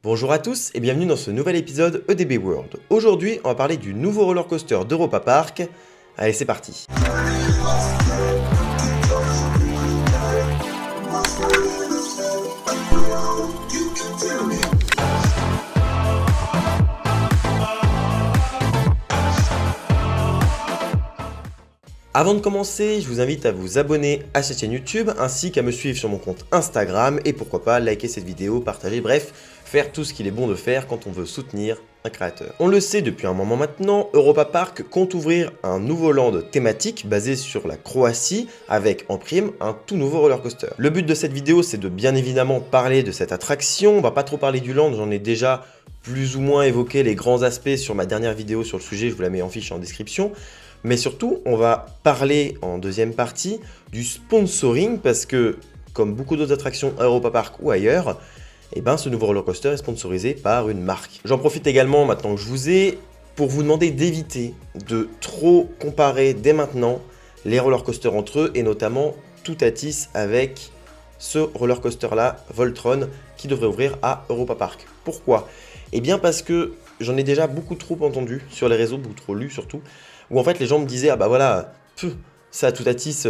Bonjour à tous et bienvenue dans ce nouvel épisode EDB World. Aujourd'hui, on va parler du nouveau roller coaster d'Europa Park. Allez, c'est parti. Avant de commencer, je vous invite à vous abonner à cette chaîne YouTube ainsi qu'à me suivre sur mon compte Instagram et pourquoi pas liker cette vidéo, partager, bref, faire tout ce qu'il est bon de faire quand on veut soutenir un créateur. On le sait depuis un moment maintenant, Europa Park compte ouvrir un nouveau land thématique basé sur la Croatie avec en prime un tout nouveau roller coaster. Le but de cette vidéo, c'est de bien évidemment parler de cette attraction. On va pas trop parler du land, j'en ai déjà plus ou moins évoqué les grands aspects sur ma dernière vidéo sur le sujet, je vous la mets en fiche en description. Mais surtout, on va parler en deuxième partie du sponsoring parce que, comme beaucoup d'autres attractions à Europa Park ou ailleurs, ce nouveau roller coaster est sponsorisé par une marque. J'en profite également, maintenant que je vous ai, pour vous demander d'éviter de trop comparer dès maintenant les roller coasters entre eux et notamment Toutatis avec ce roller coaster là, Voltron, qui devrait ouvrir à Europa Park. Pourquoi ? Eh bien parce que j'en ai déjà beaucoup trop entendu sur les réseaux, beaucoup trop lu surtout, où en fait les gens me disaient « Ah bah voilà, ça Toutatis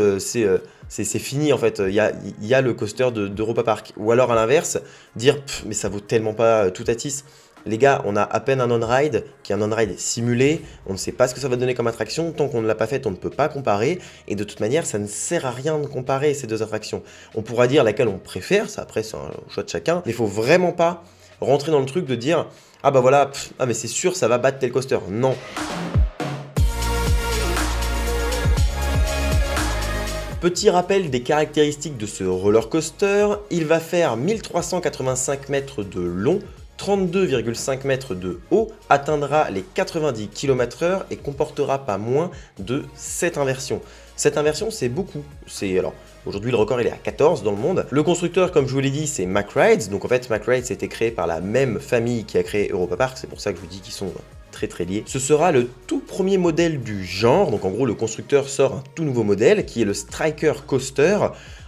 c'est fini en fait, il y a le coaster d'Europa Park ». Ou alors à l'inverse, dire « Mais ça vaut tellement pas Toutatis ». Les gars, on a à peine un on-ride, qui est un on-ride simulé, on ne sait pas ce que ça va donner comme attraction, tant qu'on ne l'a pas fait, on ne peut pas comparer, et de toute manière, ça ne sert à rien de comparer ces deux attractions. On pourra dire laquelle on préfère, ça après c'est un choix de chacun, mais il faut vraiment pas rentrer dans le truc de dire « Ah bah voilà, mais c'est sûr ça va battre tel coaster ». Non. Petit rappel des caractéristiques de ce roller coaster, il va faire 1385 mètres de long, 32,5 mètres de haut, atteindra les 90 km/h et comportera pas moins de 7 inversions. 7 inversions, c'est beaucoup. Aujourd'hui, le record il est à 14 dans le monde. Le constructeur, comme je vous l'ai dit, c'est MacRides. Donc en fait, MacRides a été créé par la même famille qui a créé Europa Park. C'est pour ça que je vous dis qu'ils sont très liés. Ce sera le tout premier modèle du genre. Donc en gros, le constructeur sort un tout nouveau modèle qui est le Striker Coaster.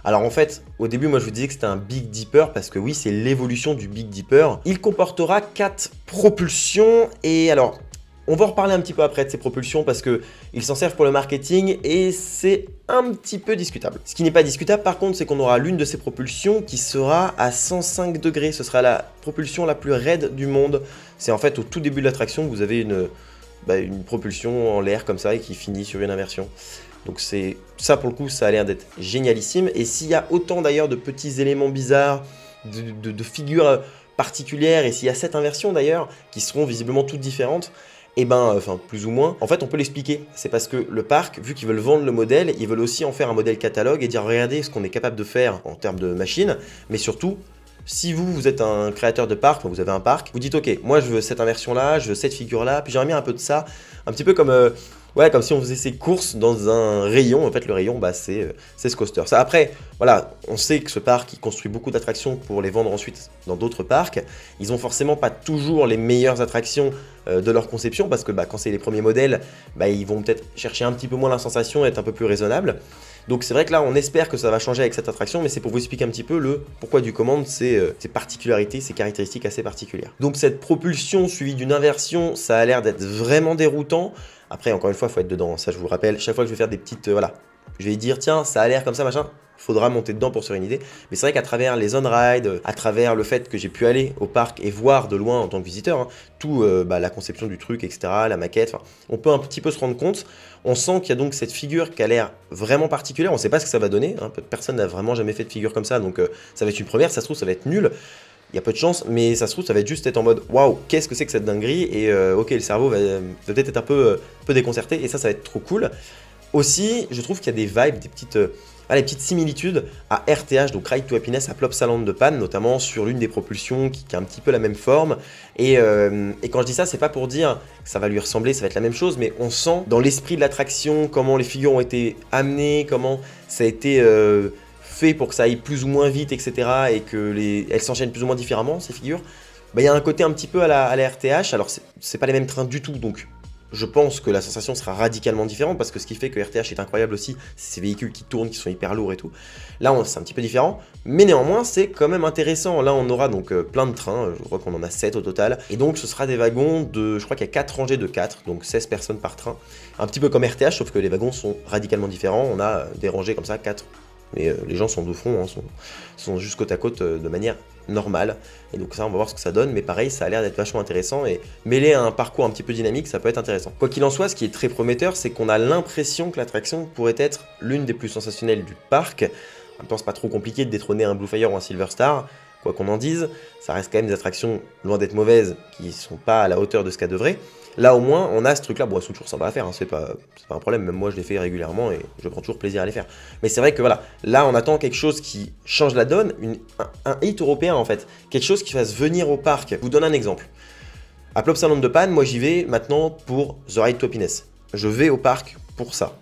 Alors en fait, au début, moi je vous disais que c'était un Big Dipper parce que oui, c'est l'évolution du Big Dipper. Il comportera 4 propulsions et alors, on va en reparler un petit peu après de ces propulsions parce qu'ils s'en servent pour le marketing et c'est un petit peu discutable. Ce qui n'est pas discutable par contre, c'est qu'on aura l'une de ces propulsions qui sera à 105 degrés. Ce sera la propulsion la plus raide du monde. C'est en fait au tout début de l'attraction que vous avez une propulsion en l'air comme ça et qui finit sur une inversion. Donc c'est ça pour le coup, ça a l'air d'être génialissime. Et s'il y a autant d'ailleurs de petits éléments bizarres, de particulières, et s'il y a 7 inversions d'ailleurs, qui seront visiblement toutes différentes, plus ou moins, en fait on peut l'expliquer. C'est parce que le parc, vu qu'ils veulent vendre le modèle, ils veulent aussi en faire un modèle catalogue et dire regardez ce qu'on est capable de faire en termes de machines, mais surtout, si vous êtes un créateur de parc, vous avez un parc, vous dites ok, moi je veux cette inversion là, je veux cette figure là, puis j'aimerais bien un peu de ça, un petit peu comme comme si on faisait ses courses dans un rayon. En fait, le rayon, c'est ce coaster. Ça, après, voilà, on sait que ce parc, il construit beaucoup d'attractions pour les vendre ensuite dans d'autres parcs. Ils ont forcément pas toujours les meilleures attractions de leur conception parce que quand c'est les premiers modèles, ils vont peut-être chercher un petit peu moins la sensation et être un peu plus raisonnable. Donc c'est vrai que là, on espère que ça va changer avec cette attraction, mais c'est pour vous expliquer un petit peu le pourquoi du comment, ses particularités, ses caractéristiques assez particulières. Donc cette propulsion suivie d'une inversion, ça a l'air d'être vraiment déroutant. Après, encore une fois, il faut être dedans, ça je vous le rappelle. Chaque fois que je vais faire des petites... je vais dire, tiens, ça a l'air comme ça, machin. Il faudra monter dedans pour se faire une idée. Mais c'est vrai qu'à travers les on-ride, à travers le fait que j'ai pu aller au parc et voir de loin en tant que visiteur, tout la conception du truc, etc., la maquette, on peut un petit peu se rendre compte. On sent qu'il y a donc cette figure qui a l'air vraiment particulière. On ne sait pas ce que ça va donner. Personne n'a vraiment jamais fait de figure comme ça, donc ça va être une première. Ça se trouve, ça va être nul. Il y a peu de chance, mais ça se trouve, ça va être juste être en mode waouh, qu'est-ce que c'est que cette dinguerie. Et ok, le cerveau va peut-être être un peu déconcerté, et ça va être trop cool. Aussi, je trouve qu'il y a des vibes, des petites similitudes à RTH, donc Ride to Happiness à Plopsaland de Panne, notamment sur l'une des propulsions qui a un petit peu la même forme. Et quand je dis ça, c'est pas pour dire que ça va lui ressembler, ça va être la même chose, mais on sent dans l'esprit de l'attraction comment les figures ont été amenées, comment ça a été fait pour que ça aille plus ou moins vite, etc. et qu'elles s'enchaînent plus ou moins différemment, ces figures. Il y a un côté un petit peu à la RTH, alors c'est pas les mêmes trains du tout, donc je pense que la sensation sera radicalement différente, parce que ce qui fait que RTH est incroyable aussi, c'est ces véhicules qui tournent, qui sont hyper lourds et tout. Là, c'est un petit peu différent, mais néanmoins, c'est quand même intéressant. Là, on aura donc plein de trains, je crois qu'on en a 7 au total, et donc ce sera des wagons de, je crois qu'il y a 4 rangées de 4, donc 16 personnes par train. Un petit peu comme RTH, sauf que les wagons sont radicalement différents, on a des rangées comme ça, 4. Mais les gens sont de front, hein, sont juste côte à côte de manière normale. Et donc ça, on va voir ce que ça donne. Mais pareil, ça a l'air d'être vachement intéressant. Et mêlé à un parcours un petit peu dynamique, ça peut être intéressant. Quoi qu'il en soit, ce qui est très prometteur, c'est qu'on a l'impression que l'attraction pourrait être l'une des plus sensationnelles du parc. En même temps, c'est pas trop compliqué de détrôner un Bluefire ou un Silver Star. Quoi qu'on en dise, ça reste quand même des attractions loin d'être mauvaises, qui sont pas à la hauteur de ce qu'elles devraient. Là au moins on a ce truc là, bon elles sont toujours sympas à faire, hein, c'est pas un problème, même moi je les fais régulièrement et je prends toujours plaisir à les faire. Mais c'est vrai que voilà, là on attend quelque chose qui change la donne, un hit européen en fait, quelque chose qui fasse venir au parc. Je vous donne un exemple. À Plopsaland de Panne, moi j'y vais maintenant pour The Ride to Happiness. Je vais au parc pour ça.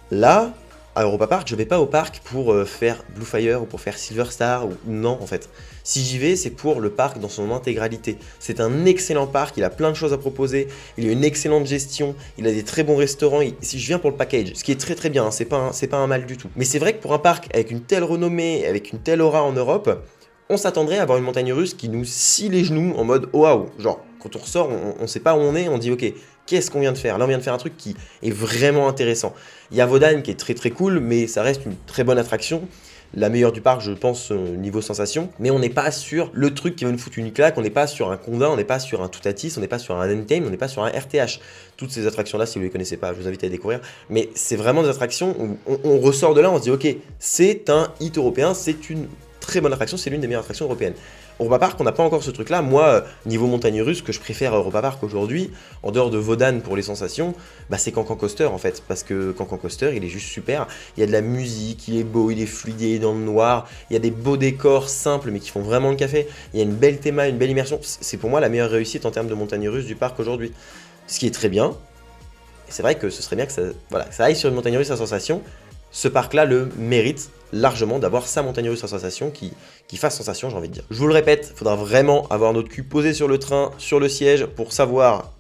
Là, à Europa Park, je vais pas au parc pour faire Bluefire ou pour faire Silver Star, ou non en fait. Si j'y vais, c'est pour le parc dans son intégralité. C'est un excellent parc, il a plein de choses à proposer, il a une excellente gestion, il a des très bons restaurants. Si je viens pour le package, ce qui est très très bien, hein, c'est pas un mal du tout. Mais c'est vrai que pour un parc avec une telle renommée, avec une telle aura en Europe, on s'attendrait à avoir une montagne russe qui nous scie les genoux en mode oh waouh, genre quand on ressort, on sait pas où on est, on dit ok, qu'est-ce qu'on vient de faire? Là on vient de faire un truc qui est vraiment intéressant. Il y a Wodan qui est très très cool, mais ça reste une très bonne attraction. La meilleure du parc, je pense, niveau sensation. Mais on n'est pas sur le truc qui va nous foutre une claque, on n'est pas sur un Conda, on n'est pas sur un Toutatis, on n'est pas sur un N-Tame, on n'est pas sur un RTH. Toutes ces attractions-là, si vous ne les connaissez pas, je vous invite à les découvrir. Mais c'est vraiment des attractions où on ressort de là, on se dit ok, c'est un hit européen, c'est une très bonne attraction, c'est l'une des meilleures attractions européennes. Europa Park, on n'a pas encore ce truc-là. Moi, niveau montagne russe, que je préfère à Europa Park aujourd'hui, en dehors de Wodan pour les sensations, bah c'est Cancan Coaster en fait. Parce que Cancan Coaster, il est juste super. Il y a de la musique, il est beau, il est fluide, il est dans le noir. Il y a des beaux décors simples, mais qui font vraiment le café. Il y a une belle théma, une belle immersion. C'est pour moi la meilleure réussite en termes de montagne russe du parc aujourd'hui. Ce qui est très bien. Et c'est vrai que ce serait bien que ça aille sur une montagne russe à sensation. Ce parc-là le mérite largement d'avoir sa montagne russe à sensation qui fasse sensation, j'ai envie de dire. Je vous le répète, il faudra vraiment avoir notre cul posé sur le train, sur le siège, pour savoir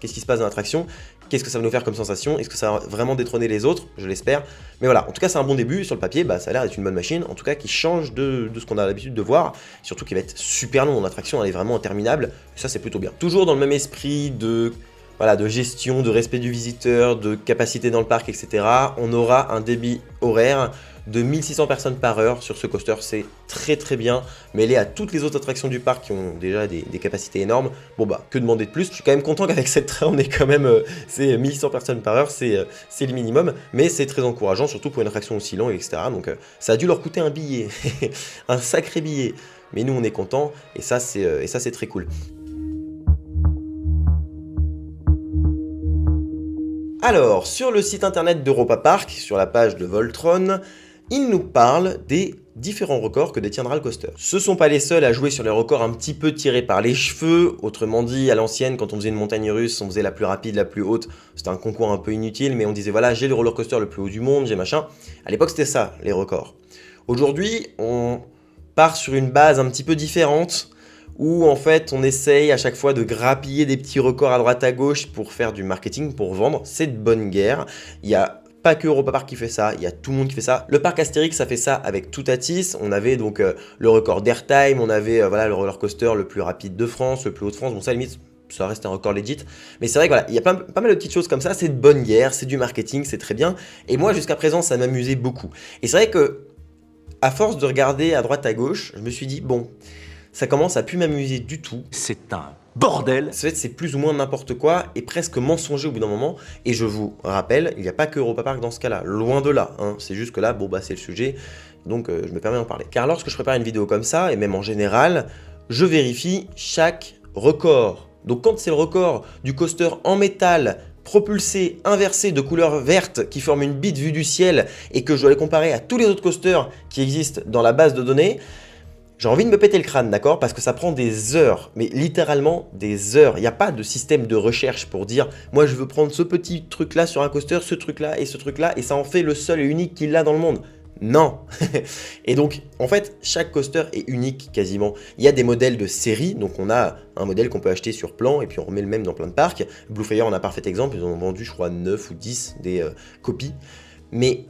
qu'est-ce qui se passe dans l'attraction, qu'est-ce que ça va nous faire comme sensation, est-ce que ça va vraiment détrôner les autres, je l'espère. Mais voilà, en tout cas c'est un bon début, sur le papier, ça a l'air d'être une bonne machine, en tout cas qui change de ce qu'on a l'habitude de voir, surtout qui va être super long, l'attraction elle est vraiment interminable, et ça c'est plutôt bien. Toujours dans le même esprit de gestion, de respect du visiteur, de capacité dans le parc, etc. On aura un débit horaire de 1600 personnes par heure sur ce coaster, c'est très très bien, mêlé à toutes les autres attractions du parc qui ont déjà des capacités énormes. Bon que demander de plus? Je suis quand même content qu'avec cette train, on est quand même, c'est 1100 personnes par heure, c'est le minimum, mais c'est très encourageant, surtout pour une attraction aussi longue, etc. Donc ça a dû leur coûter un billet, un sacré billet, mais nous on est contents, et ça c'est très cool. Alors, sur le site internet d'Europa Park, sur la page de Voltron, il nous parle des différents records que détiendra le coaster. Ce sont pas les seuls à jouer sur les records un petit peu tirés par les cheveux, autrement dit, à l'ancienne, quand on faisait une montagne russe, on faisait la plus rapide, la plus haute, c'était un concours un peu inutile, mais on disait voilà, j'ai le roller coaster le plus haut du monde, j'ai machin. À l'époque, c'était ça, les records. Aujourd'hui, on part sur une base un petit peu différente, où en fait on essaye à chaque fois de grappiller des petits records à droite à gauche pour faire du marketing, pour vendre, c'est de bonne guerre. Il y a pas que Europa Park qui fait ça, il y a tout le monde qui fait ça. Le parc Astérix, ça fait ça avec Toutatis. On avait donc le record d'airtime, on avait le roller coaster le plus rapide de France, le plus haut de France. Bon, ça limite, ça reste un record legit. Mais c'est vrai que il y a pas mal de petites choses comme ça. C'est de bonne guerre, c'est du marketing, c'est très bien. Et moi, jusqu'à présent, ça m'amusait beaucoup. Et c'est vrai que, à force de regarder à droite à gauche, je me suis dit, bon, ça commence à plus m'amuser du tout. C'est un bordel. C'est plus ou moins n'importe quoi et presque mensonger au bout d'un moment. Et je vous rappelle, il n'y a pas que Europa Park dans ce cas-là, loin de là. C'est juste que là, c'est le sujet, donc je me permets d'en parler. Car lorsque je prépare une vidéo comme ça, et même en général, je vérifie chaque record. Donc quand c'est le record du coaster en métal, propulsé, inversé de couleur verte qui forme une bite vue du ciel et que je dois les comparer à tous les autres coasters qui existent dans la base de données, j'ai envie de me péter le crâne, d'accord? Parce que ça prend des heures, mais littéralement des heures. Il n'y a pas de système de recherche pour dire « Moi, je veux prendre ce petit truc-là sur un coaster, ce truc-là, et ça en fait le seul et unique qu'il a dans le monde. » Non. Et donc, en fait, chaque coaster est unique quasiment. Il y a des modèles de série, donc on a un modèle qu'on peut acheter sur plan, et puis on remet le même dans plein de parcs. Bluefire en a un parfait exemple, ils en ont vendu, je crois, 9 ou 10 des copies. Mais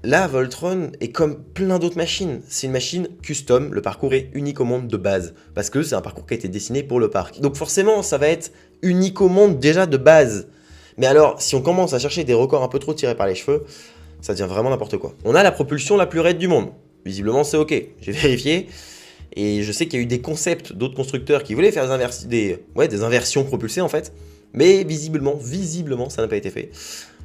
là, Voltron est comme plein d'autres machines. C'est une machine custom, le parcours est unique au monde de base, parce que c'est un parcours qui a été dessiné pour le parc. Donc forcément, ça va être unique au monde déjà de base. Mais alors, si on commence à chercher des records un peu trop tirés par les cheveux, ça devient vraiment n'importe quoi. On a la propulsion la plus raide du monde. Visiblement, c'est ok. J'ai vérifié. Et je sais qu'il y a eu des concepts d'autres constructeurs qui voulaient faire des inversions propulsées en fait. Mais visiblement, ça n'a pas été fait.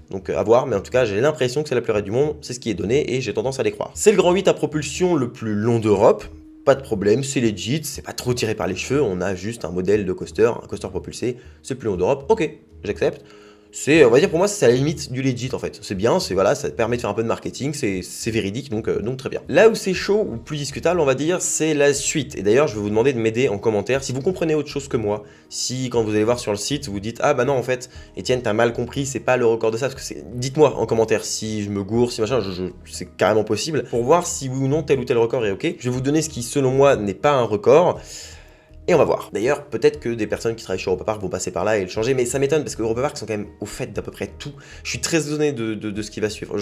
Donc à voir, mais en tout cas j'ai l'impression que c'est la plus raide du monde, c'est ce qui est donné et j'ai tendance à les croire. C'est le Grand 8 à propulsion le plus long d'Europe, pas de problème, c'est legit, c'est pas trop tiré par les cheveux, on a juste un modèle de coaster, un coaster propulsé, c'est le plus long d'Europe, ok, j'accepte. C'est, on va dire pour moi, c'est à la limite du legit en fait. C'est bien, c'est voilà, ça permet de faire un peu de marketing, c'est véridique, donc très bien. Là où c'est chaud ou plus discutable, on va dire, c'est la suite. Et d'ailleurs, je vais vous demander de m'aider en commentaire si vous comprenez autre chose que moi. Si quand vous allez voir sur le site, vous dites ah bah non en fait, Étienne t'as mal compris, c'est pas le record de ça. Parce que dites-moi en commentaire si je me gourre, si machin, c'est carrément possible pour voir si oui ou non tel ou tel record est ok. Je vais vous donner ce qui selon moi n'est pas un record. Et on va voir. D'ailleurs, peut-être que des personnes qui travaillent chez Europa Park vont passer par là et le changer, mais ça m'étonne parce que Europa Park sont quand même au fait d'à peu près tout. Je suis très étonné de ce qui va suivre.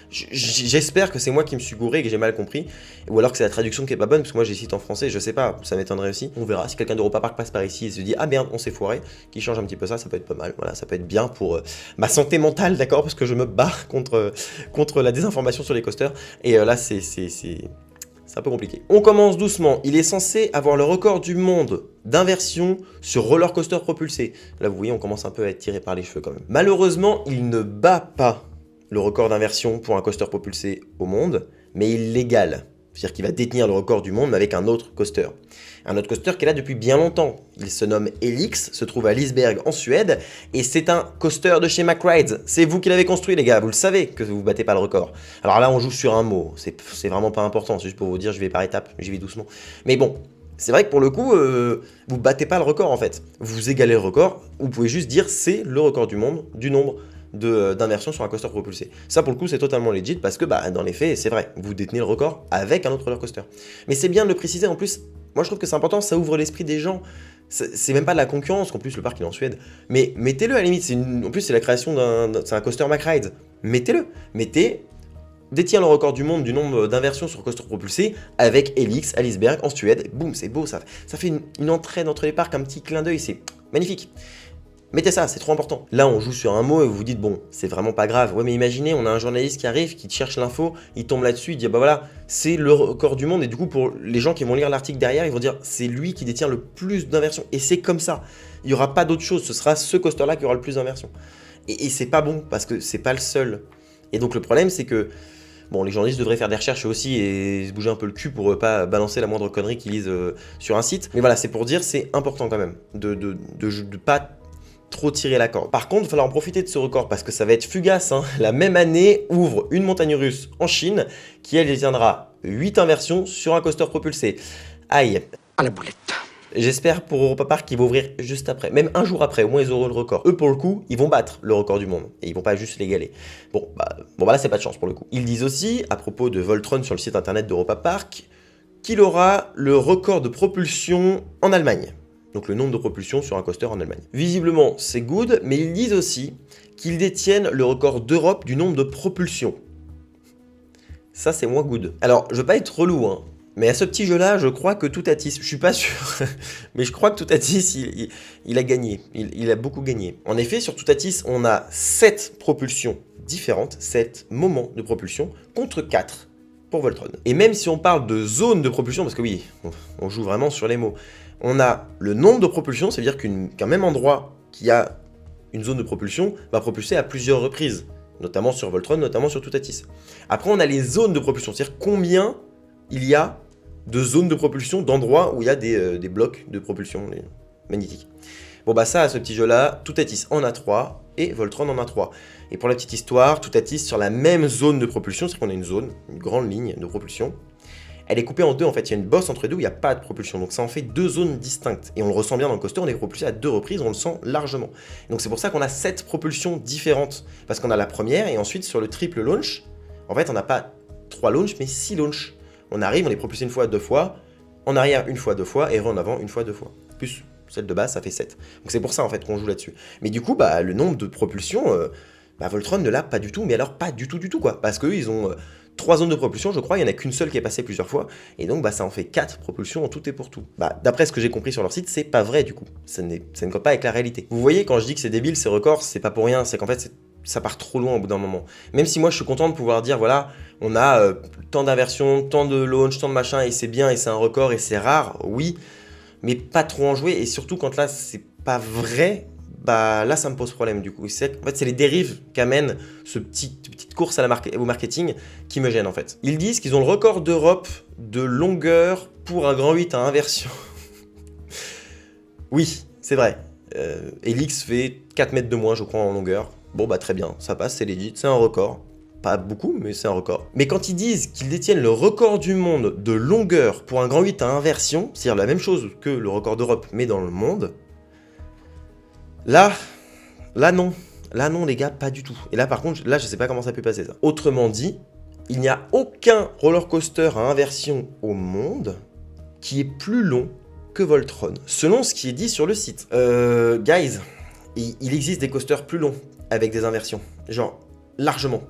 J'espère que c'est moi qui me suis gouré et que j'ai mal compris, ou alors que c'est la traduction qui est pas bonne, parce que moi j'ai le site en français, je sais pas, ça m'étonnerait aussi. On verra si quelqu'un d'Europa Park passe par ici et se dit ah merde, on s'est foiré, qui change un petit peu ça peut être pas mal. Voilà, ça peut être bien pour ma santé mentale, d'accord, parce que je me barre contre la désinformation sur les coasters. Et là, c'est un peu compliqué. On commence doucement. Il est censé avoir le record du monde d'inversion sur roller coaster propulsé. Là, vous voyez, on commence un peu à être tiré par les cheveux quand même. Malheureusement, il ne bat pas le record d'inversion pour un coaster propulsé au monde, mais il l'égale. C'est-à-dire qu'il va détenir le record du monde, mais avec un autre coaster. Un autre coaster qui est là depuis bien longtemps. Il se nomme Helix, se trouve à Liseberg en Suède, et c'est un coaster de chez MacRides. C'est vous qui l'avez construit les gars, vous le savez que vous battez pas le record. Alors là on joue sur un mot, c'est vraiment pas important, c'est juste pour vous dire je vais par étapes, j'y vais doucement. Mais bon, c'est vrai que pour le coup, vous battez pas le record en fait. Vous égalez le record, vous pouvez juste dire c'est le record du monde, du nombre d'inversions sur un coaster propulsé. Ça pour le coup c'est totalement legit parce que dans les faits c'est vrai, vous détenez le record avec un autre roller coaster. Mais c'est bien de le préciser en plus, moi je trouve que c'est important, ça ouvre l'esprit des gens. C'est même pas de la concurrence, qu'en plus le parc il est en Suède. Mais mettez-le à la limite, en plus c'est la création c'est un coaster MacRides. Mettez-le, détient le record du monde du nombre d'inversions sur coaster propulsé avec Helix à Liseberg en Suède. Boum, c'est beau, ça fait une entraide entre les parcs, un petit clin d'œil, c'est magnifique. Mettez ça, c'est trop important. Là, on joue sur un mot et vous vous dites, bon, c'est vraiment pas grave. Ouais, mais imaginez, on a un journaliste qui arrive, qui cherche l'info, il tombe là-dessus, il dit, bah voilà, c'est le record du monde. Et du coup, pour les gens qui vont lire l'article derrière, ils vont dire, c'est lui qui détient le plus d'inversions. Et c'est comme ça. Il n'y aura pas d'autre chose. Ce sera ce coaster-là qui aura le plus d'inversions. Et c'est pas bon, parce que c'est pas le seul. Et donc, le problème, c'est que, bon, les journalistes devraient faire des recherches aussi et se bouger un peu le cul pour pas balancer la moindre connerie qu'ils lisent sur un site. Mais voilà, c'est pour dire, c'est important quand même de pas trop tirer la corde. Par contre, il va falloir en profiter de ce record parce que ça va être fugace. La même année ouvre une montagne russe en Chine qui, elle, détiendra 8 inversions sur un coaster propulsé. Aïe. À la boulette. J'espère pour Europa Park qu'ils vont ouvrir juste après, même un jour après, au moins ils auront le record. Eux pour le coup, ils vont battre le record du monde et ils vont pas juste l'égaler. Bon là c'est pas de chance pour le coup. Ils disent aussi, à propos de Voltron sur le site internet d'Europa Park, qu'il aura le record de propulsion en Allemagne. Donc le nombre de propulsions sur un coaster en Allemagne. Visiblement, c'est good, mais ils disent aussi qu'ils détiennent le record d'Europe du nombre de propulsions. Ça, c'est moins good. Alors, je veux pas être relou, mais à ce petit jeu-là, je crois que Toutatis, je suis pas sûr, mais je crois que Toutatis, il a gagné. Il a beaucoup gagné. En effet, sur Toutatis, on a 7 propulsions différentes, 7 moments de propulsion, contre 4 pour Voltron. Et même si on parle de zone de propulsion, parce que oui, on joue vraiment sur les mots, on a le nombre de propulsions, c'est-à-dire qu'un même endroit qui a une zone de propulsion va propulser à plusieurs reprises, notamment sur Voltron, notamment sur Toutatis. Après, on a les zones de propulsion, c'est-à-dire combien il y a de zones de propulsion, d'endroits où il y a des blocs de propulsion magnétiques. Bon ça, à ce petit jeu-là, Toutatis en a 3 et Voltron en a 3. Et pour la petite histoire, Toutatis sur la même zone de propulsion, c'est-à-dire qu'on a une zone, une grande ligne de propulsion, elle est coupée en deux, en fait, il y a une bosse entre les deux où il n'y a pas de propulsion, donc ça en fait 2 zones distinctes. Et on le ressent bien dans le coaster, on est propulsé à 2 reprises, on le sent largement. Donc c'est pour ça qu'on a 7 propulsions différentes, parce qu'on a la première, et ensuite sur le triple launch, en fait on n'a pas 3 launches, mais 6 launches. On arrive, on est propulsé une fois, 2 fois, en arrière une fois, 2 fois, et en avant une fois, 2 fois. Plus celle de base, ça fait 7. Donc c'est pour ça en fait qu'on joue là-dessus. Mais du coup, le nombre de propulsions, Voltron ne l'a pas du tout, mais alors pas du tout quoi. Parce qu'eux, ils ont 3 zones de propulsion, je crois, il n'y en a qu'une seule qui est passée plusieurs fois, et donc ça en fait 4 propulsions en tout et pour tout. D'après ce que j'ai compris sur leur site, c'est pas vrai du coup. Ça ne colle pas avec la réalité. Vous voyez, quand je dis que c'est débile, ces records, c'est pas pour rien, c'est qu'en fait, ça part trop loin au bout d'un moment. Même si moi je suis content de pouvoir dire, voilà, on a tant d'inversions, tant de launch, tant de machin, et c'est bien, et c'est un record, et c'est rare, oui, mais pas trop en jouer, et surtout quand là c'est pas vrai, là ça me pose problème du coup. En fait c'est les dérives qu'amène cette petite course au marketing qui me gêne en fait. Ils disent qu'ils ont le record d'Europe de longueur pour un grand 8 à inversion. Oui, c'est vrai. Helix fait 4 mètres de moins je crois en longueur. Bon très bien, ça passe, c'est legit, c'est un record. Pas beaucoup, mais c'est un record. Mais quand ils disent qu'ils détiennent le record du monde de longueur pour un grand 8 à inversion, c'est-à-dire la même chose que le record d'Europe, mais dans le monde, là non. Là non les gars, pas du tout. Et là par contre, je sais pas comment ça peut passer ça. Autrement dit, il n'y a aucun roller coaster à inversion au monde qui est plus long que Voltron, selon ce qui est dit sur le site. Guys, il existe des coasters plus longs avec des inversions, genre largement.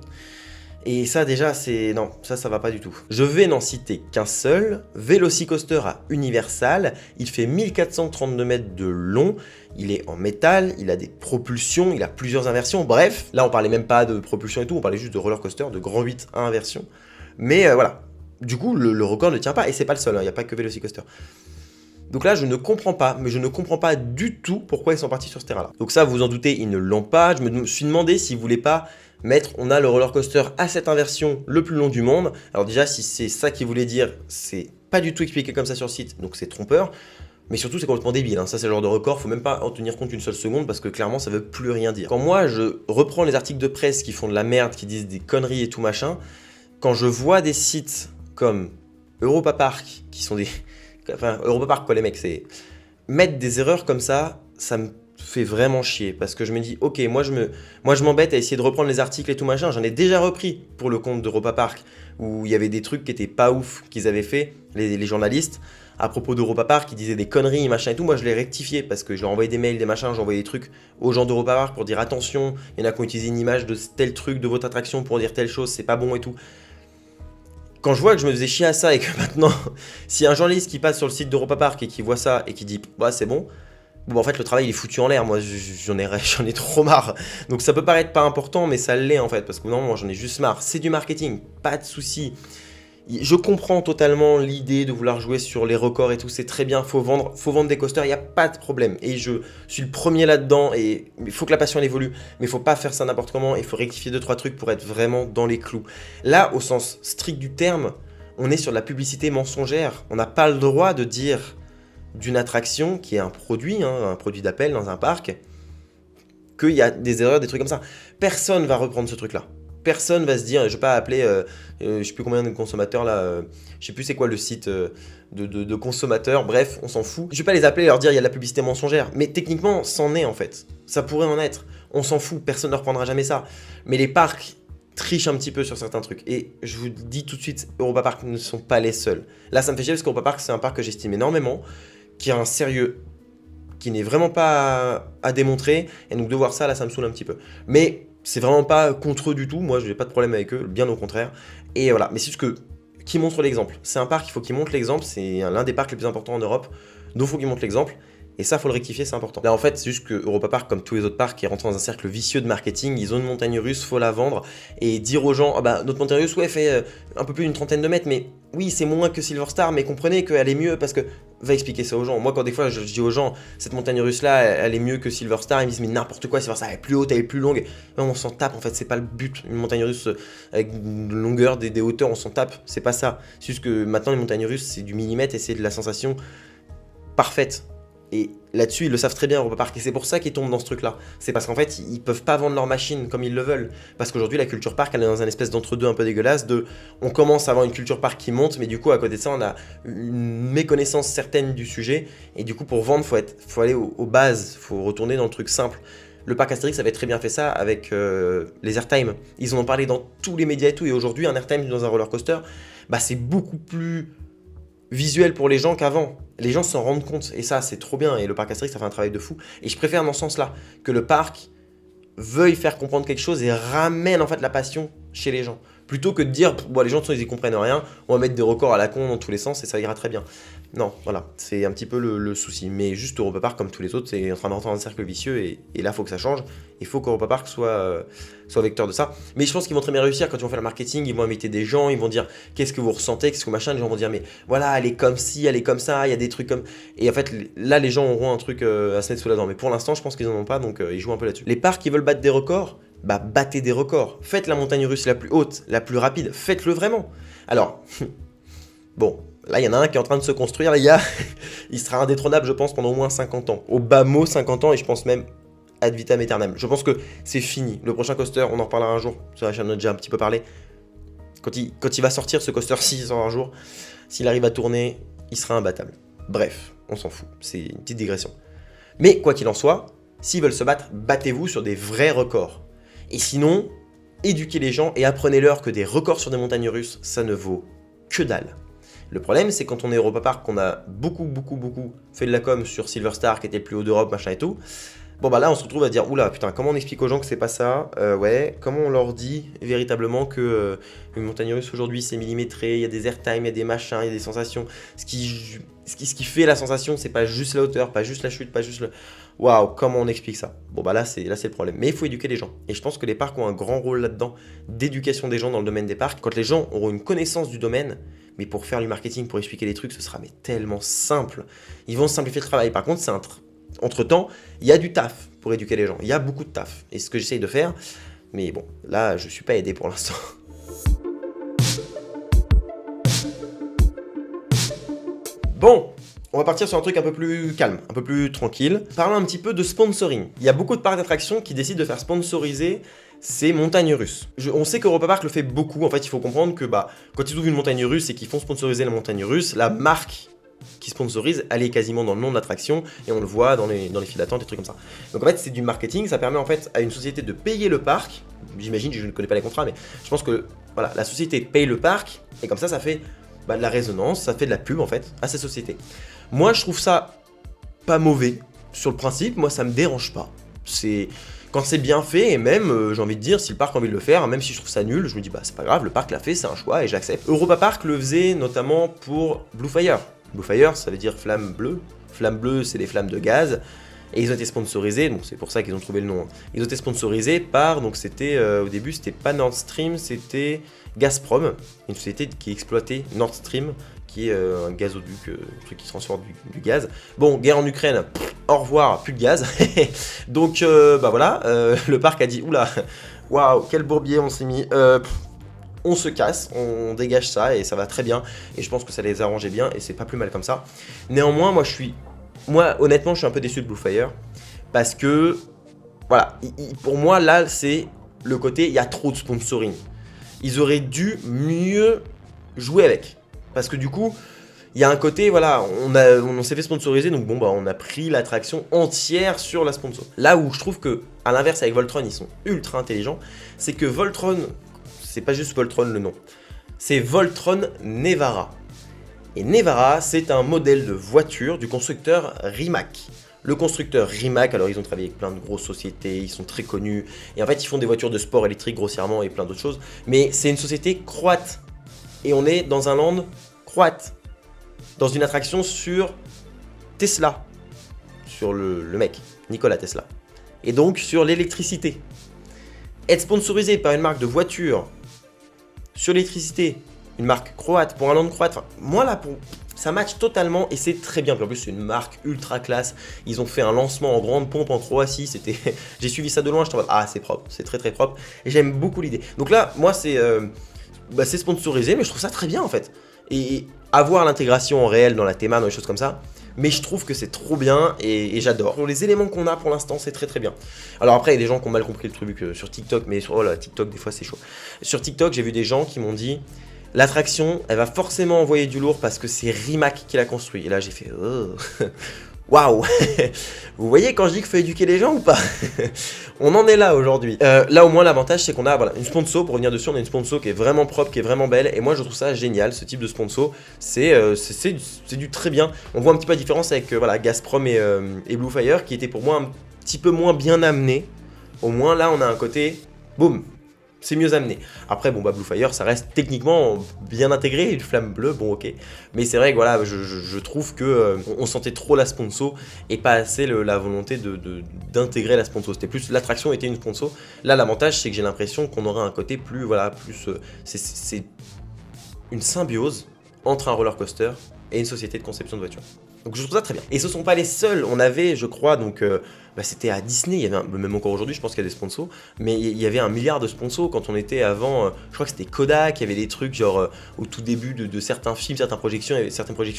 Et ça déjà, non, ça va pas du tout. Je vais n'en citer qu'un seul, Velocicoaster à Universal, il fait 1432 mètres de long, il est en métal, il a des propulsions, il a plusieurs inversions, bref, là on parlait même pas de propulsion et tout, on parlait juste de roller coaster, de grand 8 à inversion. Mais voilà, du coup le record ne tient pas, et c'est pas le seul, il n'y a pas que Velocicoaster. Donc là, je ne comprends pas, mais je ne comprends pas du tout pourquoi ils sont partis sur ce terrain-là. Donc ça, vous vous en doutez, ils ne l'ont pas. Je me suis demandé s'ils voulaient pas mettre, on a le roller coaster à cette inversion le plus long du monde. Alors déjà, si c'est ça qu'ils voulaient dire, c'est pas du tout expliqué comme ça sur le site, donc c'est trompeur. Mais surtout, c'est complètement débile, hein. Ça, c'est le genre de record, faut même pas en tenir compte une seule seconde parce que clairement, ça veut plus rien dire. Quand moi, je reprends les articles de presse qui font de la merde, qui disent des conneries et tout machin, quand je vois des sites comme Europa Park, qui sont des... Enfin, Europa Park quoi les mecs, c'est... Mettre des erreurs comme ça me fait vraiment chier parce que je me dis, ok, moi je m'embête à essayer de reprendre les articles et tout machin, j'en ai déjà repris pour le compte d'Europa Park où il y avait des trucs qui étaient pas ouf qu'ils avaient fait, les journalistes, à propos d'Europa Park, qui disaient des conneries, machin et tout, moi je l'ai rectifié parce que j'ai envoyé des mails, des machins, j'ai envoyé des trucs aux gens d'Europa Park pour dire attention, il y en a qui ont utilisé une image de tel truc de votre attraction pour dire telle chose, c'est pas bon et tout. Quand je vois que je me faisais chier à ça et que maintenant, si un journaliste qui passe sur le site d'Europa Park et qui voit ça et qui dit ouais c'est bon, en fait le travail il est foutu en l'air, moi j'en ai trop marre. Donc ça peut paraître pas important mais ça l'est en fait, parce que non, moi j'en ai juste marre. C'est du marketing, pas de souci. Je comprends totalement l'idée de vouloir jouer sur les records et tout, c'est très bien, faut vendre des coasters, il n'y a pas de problème. Et je suis le premier là-dedans, et il faut que la passion elle évolue, mais il faut pas faire ça n'importe comment, il faut rectifier 2-3 trucs pour être vraiment dans les clous. Là, au sens strict du terme, on est sur de la publicité mensongère, on n'a pas le droit de dire d'une attraction qui est un produit d'appel dans un parc, qu'il y a des erreurs, des trucs comme ça. Personne va reprendre ce truc-là. Personne va se dire, je vais pas appeler, je sais plus combien de consommateurs là, je sais plus c'est quoi le site de consommateurs, bref, on s'en fout. Je vais pas les appeler et leur dire il y a de la publicité mensongère, mais techniquement, c'en est en fait. Ça pourrait en être, on s'en fout, personne ne reprendra jamais ça. Mais les parcs trichent un petit peu sur certains trucs. Et je vous dis tout de suite, Europa Park ne sont pas les seuls. Là, ça me fait chier parce qu'Europa Park, c'est un parc que j'estime énormément, qui a un sérieux qui n'est vraiment pas à démontrer, et donc de voir ça, là, ça me saoule un petit peu. Mais c'est vraiment pas contre eux du tout, moi je n'ai pas de problème avec eux, bien au contraire. Et voilà, mais c'est juste que, qui montre l'exemple. C'est un parc, il faut qu'il montre l'exemple, c'est l'un des parcs les plus importants en Europe, donc il faut qu'il montre l'exemple. Et ça, faut le rectifier, c'est important. Là, en fait, c'est juste que Europa Park, comme tous les autres parcs, est rentré dans un cercle vicieux de marketing. Ils ont une montagne russe, faut la vendre. Et dire aux gens, notre montagne russe, ouais, fait un peu plus d'une trentaine de mètres, mais oui, c'est moins que Silver Star, mais comprenez qu'elle est mieux parce que... Va expliquer ça aux gens. Moi, quand des fois, je dis aux gens, cette montagne russe-là, elle est mieux que Silver Star, ils me disent, mais n'importe quoi, Silver Star, elle est plus haute, elle est plus longue. Non, on s'en tape, en fait, c'est pas le but. Une montagne russe avec une longueur, des hauteurs, on s'en tape, c'est pas ça. C'est juste que maintenant, les montagnes russes, c'est du millimètre et c'est de la sensation parfaite. Et là-dessus, ils le savent très bien, Europa Park, et c'est pour ça qu'ils tombent dans ce truc-là. C'est parce qu'en fait, ils peuvent pas vendre leur machine comme ils le veulent. Parce qu'aujourd'hui, la culture park, elle est dans un espèce d'entre-deux un peu dégueulasse, on commence à avoir une culture park qui monte, mais du coup, à côté de ça, on a une méconnaissance certaine du sujet, et du coup, pour vendre, faut aller aux bases, faut retourner dans le truc simple. Le parc Astérix avait très bien fait ça avec les airtime. Ils en ont parlé dans tous les médias et tout. Et aujourd'hui, un airtime dans un roller coaster, bah, c'est beaucoup plus visuel pour les gens qu'avant. Les gens s'en rendent compte. Et ça, c'est trop bien. Et le parc Astérix, ça fait un travail de fou. Et je préfère dans ce sens-là que le parc veuille faire comprendre quelque chose et ramène en fait la passion chez les gens. Plutôt que de dire, bon, les gens ils y comprennent rien, on va mettre des records à la con dans tous les sens et ça ira très bien. Non, voilà, c'est un petit peu le souci. Mais juste Europa Park, comme tous les autres, c'est en train de rentrer dans un cercle vicieux et là, il faut que ça change. Il faut qu'Europa Park soit vecteur de ça. Mais je pense qu'ils vont très bien réussir quand ils vont faire le marketing. Ils vont inviter des gens, ils vont dire qu'est-ce que vous ressentez, qu'est-ce que machin. Les gens vont dire, mais voilà, elle est comme ci, elle est comme ça, il y a des trucs comme. Et en fait, là, les gens auront un truc à se mettre sous la dent. Mais pour l'instant, je pense qu'ils en ont pas, donc ils jouent un peu là-dessus. Les parcs qui veulent battre des records, bah battez des records. Faites la montagne russe la plus haute, la plus rapide. Faites-le vraiment. Alors, bon. Là, il y en a un qui est en train de se construire, les gars. Il sera indétrônable, je pense, pendant au moins 50 ans. Au bas mot, 50 ans, et je pense même ad vitam aeternam. Je pense que c'est fini. Le prochain coaster, on en reparlera un jour. Sur la chaîne, on a déjà un petit peu parlé. Quand il va sortir, ce coaster-ci, il sort un jour. S'il arrive à tourner, il sera imbattable. Bref, on s'en fout. C'est une petite digression. Mais quoi qu'il en soit, s'ils veulent se battre, battez-vous sur des vrais records. Et sinon, éduquez les gens et apprenez-leur que des records sur des montagnes russes, ça ne vaut que dalle. Le problème, c'est quand on est Europa Park, qu'on a beaucoup fait de la com sur Silver Star, qui était le plus haut d'Europe, machin et tout. Bon bah là, on se retrouve à dire, oula, putain, comment on explique aux gens que c'est pas ça ouais, comment on leur dit véritablement que une montagne russe aujourd'hui, c'est millimétré, il y a des airtime, il y a des machins, il y a des sensations. Ce qui fait la sensation, c'est pas juste la hauteur, pas juste la chute, pas juste le... Waouh, comment on explique ça? Bon bah là c'est le problème. Mais il faut éduquer les gens. Et je pense que les parcs ont un grand rôle là-dedans, d'éducation des gens dans le domaine des parcs. Quand les gens auront une connaissance du domaine, mais pour faire du marketing, pour expliquer les trucs, ce sera mais tellement simple. Ils vont simplifier le travail. Par contre, entre-temps, il y a du taf pour éduquer les gens. Il y a beaucoup de taf. Et ce que j'essaye de faire, mais bon, là, je suis pas aidé pour l'instant. Bon, on va partir sur un truc un peu plus calme, un peu plus tranquille. Parlons un petit peu de sponsoring. Il y a beaucoup de parcs d'attractions qui décident de faire sponsoriser ces montagnes russes. On sait qu'Europa Park le fait beaucoup. En fait, il faut comprendre que quand ils ouvrent une montagne russe et qu'ils font sponsoriser la montagne russe, la marque qui sponsorise, elle est quasiment dans le nom de l'attraction et on le voit dans les files d'attente, des trucs comme ça. Donc en fait, c'est du marketing. Ça permet en fait à une société de payer le parc. J'imagine, je ne connais pas les contrats, mais je pense que voilà, la société paye le parc et comme ça fait de la résonance, ça fait de la pub en fait à cette société. Moi, je trouve ça pas mauvais sur le principe. Moi, ça me dérange pas. Quand c'est bien fait, et même, j'ai envie de dire, si le parc a envie de le faire, même si je trouve ça nul, je me dis, c'est pas grave, le parc l'a fait, c'est un choix et j'accepte. Europa Park le faisait notamment pour Blue Fire. Blue Fire, ça veut dire flamme bleue. Flamme bleue, c'est des flammes de gaz. Et ils ont été sponsorisés, donc c'est pour ça qu'ils ont trouvé le nom. Ils ont été sponsorisés par, donc c'était, au début, c'était pas Nord Stream, c'était Gazprom, une société qui exploitait Nord Stream, qui est un gazoduc, un truc qui transporte du gaz. Bon, guerre en Ukraine, au revoir, plus de gaz. Donc voilà, le parc a dit, oula, waouh, quel bourbier on s'est mis. On se casse, on dégage ça et ça va très bien. Et je pense que ça les arrangeait bien et c'est pas plus mal comme ça. Néanmoins, moi honnêtement, je suis un peu déçu de Blue Fire parce que, voilà, pour moi là, c'est le côté, il y a trop de sponsoring. Ils auraient dû mieux jouer avec. Parce que du coup, il y a un côté, voilà, on s'est fait sponsoriser, donc bon, on a pris l'attraction entière sur la sponsor. Là où je trouve que, à l'inverse, avec Voltron, ils sont ultra intelligents, c'est que Voltron, c'est pas juste Voltron le nom, c'est Voltron Nevara. Et Nevara, c'est un modèle de voiture du constructeur Rimac. Le constructeur Rimac, alors ils ont travaillé avec plein de grosses sociétés, ils sont très connus, et en fait ils font des voitures de sport électriques grossièrement et plein d'autres choses, mais c'est une société croate, et on est dans un land croate, dans une attraction sur Tesla, sur le mec, Nikola Tesla, et donc sur l'électricité. Être sponsorisé par une marque de voiture sur l'électricité, une marque croate, pour un land croate, moi là, ça match totalement et c'est très bien. Puis en plus, c'est une marque ultra classe. Ils ont fait un lancement en grande pompe en Croatie. J'ai suivi ça de loin. Je te dis, c'est propre, c'est très très propre. Et j'aime beaucoup l'idée. Donc là, moi, c'est sponsorisé, mais je trouve ça très bien en fait. Et avoir l'intégration en réel dans la théma, dans les choses comme ça. Mais je trouve que c'est trop bien et j'adore. Pour les éléments qu'on a pour l'instant, c'est très très bien. Alors après, il y a des gens qui ont mal compris le truc sur TikTok, mais TikTok, des fois, c'est chaud. Sur TikTok, j'ai vu des gens qui m'ont dit. L'attraction, elle va forcément envoyer du lourd parce que c'est Rimac qui l'a construit. Et là, j'ai fait Waouh. Vous voyez quand je dis qu'il faut éduquer les gens ou pas? On en est là aujourd'hui. Là au moins l'avantage c'est qu'on a voilà, une sponsor, pour revenir dessus, on a une sponsor qui est vraiment propre, qui est vraiment belle, et moi je trouve ça génial, ce type de sponsor, c'est du très bien. On voit un petit peu la différence avec voilà, Gazprom et Blue Fire, qui était pour moi un petit peu moins bien amené. Au moins là on a un côté, boum, c'est mieux amené. Après, bon, bah, Blue Fire, ça reste techniquement bien intégré, une flamme bleue, bon, ok. Mais c'est vrai que voilà, je trouve que on sentait trop la sponsor et pas assez la volonté d'intégrer la sponsor. C'était plus, l'attraction était une sponsor. Là, l'avantage, c'est que j'ai l'impression qu'on aurait un côté plus, voilà, plus. C'est une symbiose entre un roller coaster et une société de conception de voitures. Donc je trouve ça très bien. Et ce sont pas les seuls, on avait, je crois, donc c'était à Disney, il y avait même encore aujourd'hui, je pense qu'il y a des sponsors, mais il y avait un milliard de sponsors quand on était avant, je crois que c'était Kodak, il y avait des trucs genre au tout début de certains films, certaines projections, il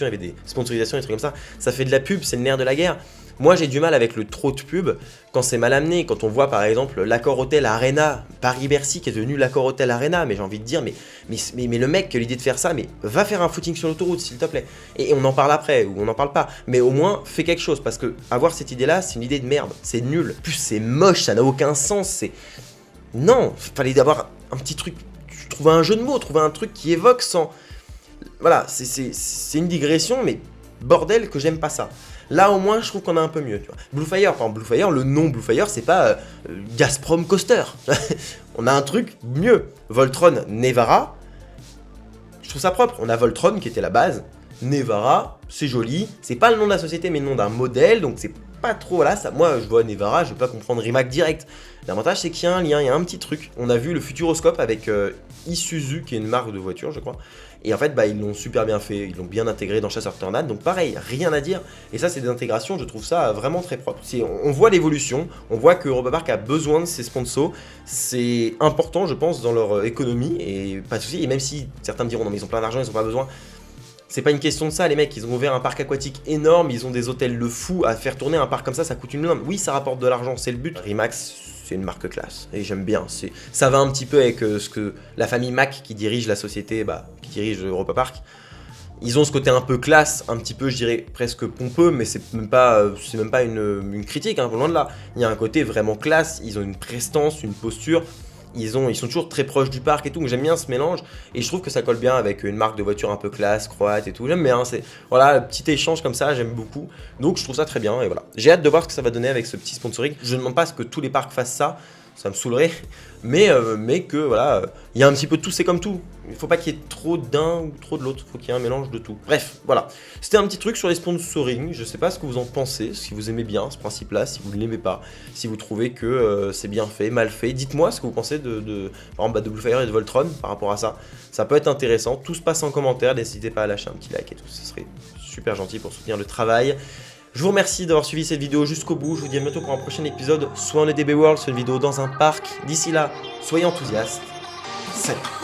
y avait des sponsorisations, des trucs comme ça. Ça fait de la pub, c'est le nerf de la guerre. Moi j'ai du mal avec le trop de pub quand c'est mal amené, quand on voit par exemple l'Accor Hotel Arena, Paris-Bercy qui est devenu l'Accor Hotel Arena, mais j'ai envie de dire, mais le mec qui a l'idée de faire ça, mais va faire un footing sur l'autoroute s'il te plaît. Et on en parle après, ou on n'en parle pas, mais au moins fais quelque chose, parce que avoir cette idée là, c'est une idée de merde, c'est nul, plus c'est moche, ça n'a aucun sens, c'est... Non, fallait avoir un petit truc, trouver un jeu de mots, trouver un truc qui évoque sans... Voilà, c'est une digression, mais bordel que j'aime pas ça. Là au moins je trouve qu'on a un peu mieux, tu vois. Blue Fire, par exemple, Blue Fire, le nom Blue Fire c'est pas Gazprom Coaster. On a un truc mieux. Voltron Nevara, je trouve ça propre. On a Voltron qui était la base. Nevara, c'est joli. C'est pas le nom de la société mais le nom d'un modèle, donc c'est pas trop, voilà, ça, moi je vois Nevara, je vais pas comprendre Rimac direct. L'avantage c'est qu'il y a un lien, il y a un petit truc. On a vu le Futuroscope avec Isuzu qui est une marque de voiture je crois. Et en fait bah, ils l'ont super bien fait, ils l'ont bien intégré dans Chasseur Tornade, donc pareil, rien à dire. Et ça c'est des intégrations, je trouve ça vraiment très propre. On voit l'évolution, on voit que Europa Park a besoin de ses sponsors, c'est important je pense dans leur économie, et pas de soucis. Et même si certains me diront non mais ils ont plein d'argent, ils ont pas besoin. C'est pas une question de ça, les mecs, ils ont ouvert un parc aquatique énorme, ils ont des hôtels de fou, à faire tourner un parc comme ça coûte une blinde. Oui, ça rapporte de l'argent, c'est le but. Rimax, c'est une marque classe, et j'aime bien. Ça va un petit peu avec ce que la famille Mack qui dirige la société, qui dirige Europa Park. Ils ont ce côté un peu classe, un petit peu, je dirais, presque pompeux, mais c'est même pas une critique, hein, loin de là. Il y a un côté vraiment classe, ils ont une prestance, une posture. Ils sont toujours très proches du parc et tout, j'aime bien ce mélange et je trouve que ça colle bien avec une marque de voiture un peu classe, croate et tout, j'aime bien, c'est voilà, petit échange comme ça, j'aime beaucoup, donc je trouve ça très bien et voilà. J'ai hâte de voir ce que ça va donner avec ce petit sponsoring, je ne demande pas à ce que tous les parcs fassent ça me saoulerait, mais que voilà, il y a un petit peu de tout, c'est comme tout, il faut pas qu'il y ait trop d'un ou trop de l'autre, il faut qu'il y ait un mélange de tout. Bref, voilà, c'était un petit truc sur les sponsoring, je sais pas ce que vous en pensez, si vous aimez bien ce principe-là, si vous ne l'aimez pas, si vous trouvez que c'est bien fait, mal fait, dites-moi ce que vous pensez par exemple, de Blue Fire et de Voltron par rapport à ça, ça peut être intéressant, tout se passe en commentaire, n'hésitez pas à lâcher un petit like et tout, ce serait super gentil pour soutenir le travail. Je vous remercie d'avoir suivi cette vidéo jusqu'au bout, je vous dis à bientôt pour un prochain épisode, soit en EDB World, soit une vidéo dans un parc. D'ici là, soyez enthousiastes, salut.